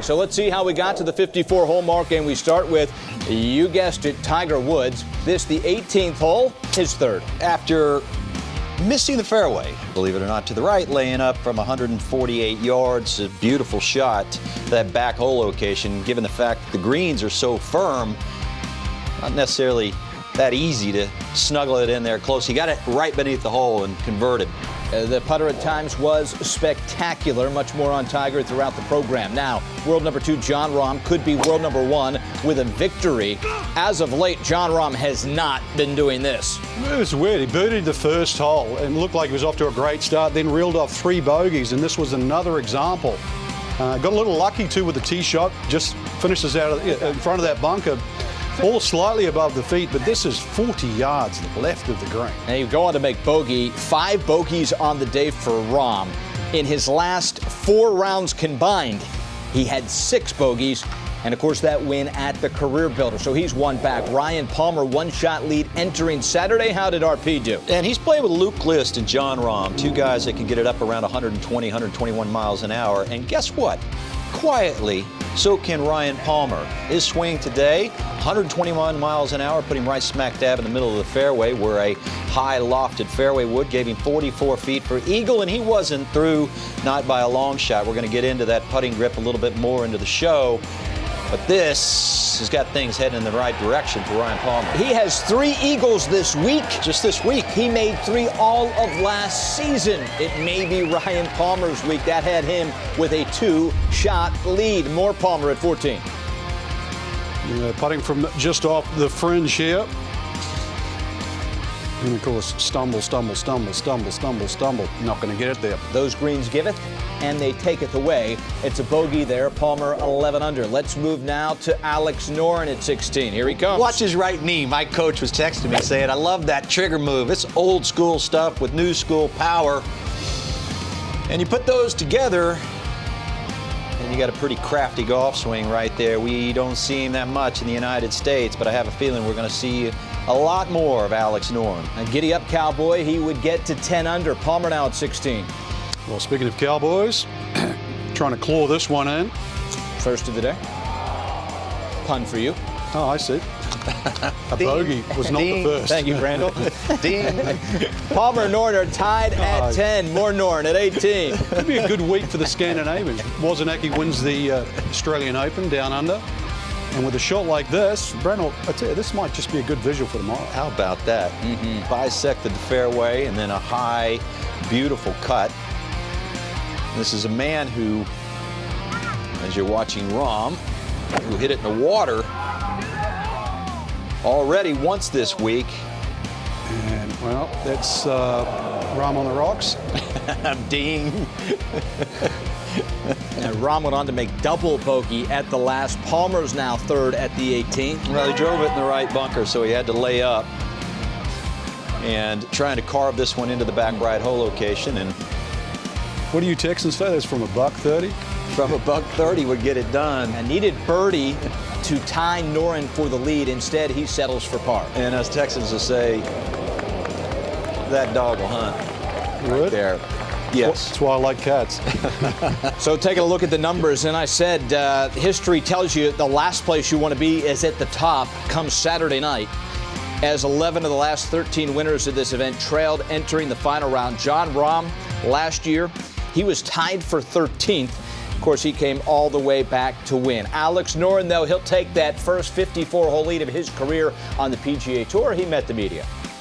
Saturday. So let's see how we got to the 54-hole mark, and we start with, you guessed it, Tiger Woods. This, the 18th hole, his third. After missing the fairway, believe it or not, to the right, laying up from 148 yards, a beautiful shot, that back hole location, given the fact that the greens are so firm, not necessarily that easy to snuggle it in there close. He got it right beneath the hole and converted. The putter at times was spectacular. Much more on Tiger throughout the program. Now, world number 2, Jon Rahm, could be world number 1 with a victory. As of late, Jon Rahm has not been doing this. It was weird. He birdied the first hole and looked like he was off to a great start, then reeled off 3 bogeys, and this was another example. Got a little lucky, too, with the tee shot. Just finishes out in front of that bunker. Ball slightly above the feet, but this is 40 yards left of the green. And you go on to make bogey. 5 bogeys on the day for Rahm. In his last 4 rounds combined, he had 6 bogeys. And, of course, that win at the Career Builder. So he's one back. Ryan Palmer, 1-shot lead entering Saturday. How did RP do? And he's playing with Luke List and Jon Rahm, 2 guys that can get it up around 120, 121 miles an hour. And guess what? Quietly, so can Ryan Palmer. His swing today, 121 miles an hour, put him right smack dab in the middle of the fairway, where a high lofted fairway wood gave him 44 feet for eagle, and he wasn't through, not by a long shot. We're going to get into that putting grip a little bit more into the show. But this has got things heading in the right direction for Ryan Palmer. He has 3 eagles this week. Just this week. He made 3 all of last season. It may be Ryan Palmer's week. That had him with a 2-shot lead. More Palmer at 14. Putting from just off the fringe here. And, of course, stumble, stumble, stumble, stumble, stumble, stumble. Not going to get it there. Those greens giveth, and they taketh away. It's a bogey there. Palmer 11 under. Let's move now to Alex Noren at 16. Here he comes. Watch his right knee. My coach was texting me saying, I love that trigger move. It's old school stuff with new school power. And you put those together, and you got a pretty crafty golf swing right there. We don't see him that much in the United States, but I have a feeling we're going to see a lot more of Alex Noren. And giddy up, Cowboy. He would get to 10 under. Palmer now at 16. Well, speaking of Cowboys, trying to claw this one in. First of the day. Pun for you. Oh, I see. A bogey was not the first. Thank you, Randall. Palmer and Noren are tied at 10. More Noren at 18. Could be a good week for the Scandinavians. Wozniacki wins the Australian Open down under. And with a shot like this, Brandon, I tell you, this might just be a good visual for tomorrow. How about that? Bisected the fairway and then a high, beautiful cut. This is a man who, as you're watching Rahm, who hit it in the water already once this week. And, well, that's Rahm on the rocks. Ding. And Rahm went on to make double bogey at the last. Palmer's now third at the 18th. Well, he drove it in the right bunker, so he had to lay up. And trying to carve this one into the back right hole location. And what do you Texans say? That's from a $130? From a $130 would get it done. And needed birdie to tie Noren for the lead. Instead, he settles for par. And as Texans will say, that dog will hunt. Right there. Yes. That's why I like cats. So taking a look at the numbers, and I said history tells you the last place you want to be is at the top come Saturday night, as 11 of the last 13 winners of this event trailed entering the final round. Jon Rahm last year, he was tied for 13th. Of course, he came all the way back to win. Alex Noren, though, he'll take that first 54-hole lead of his career on the PGA Tour. He met the media.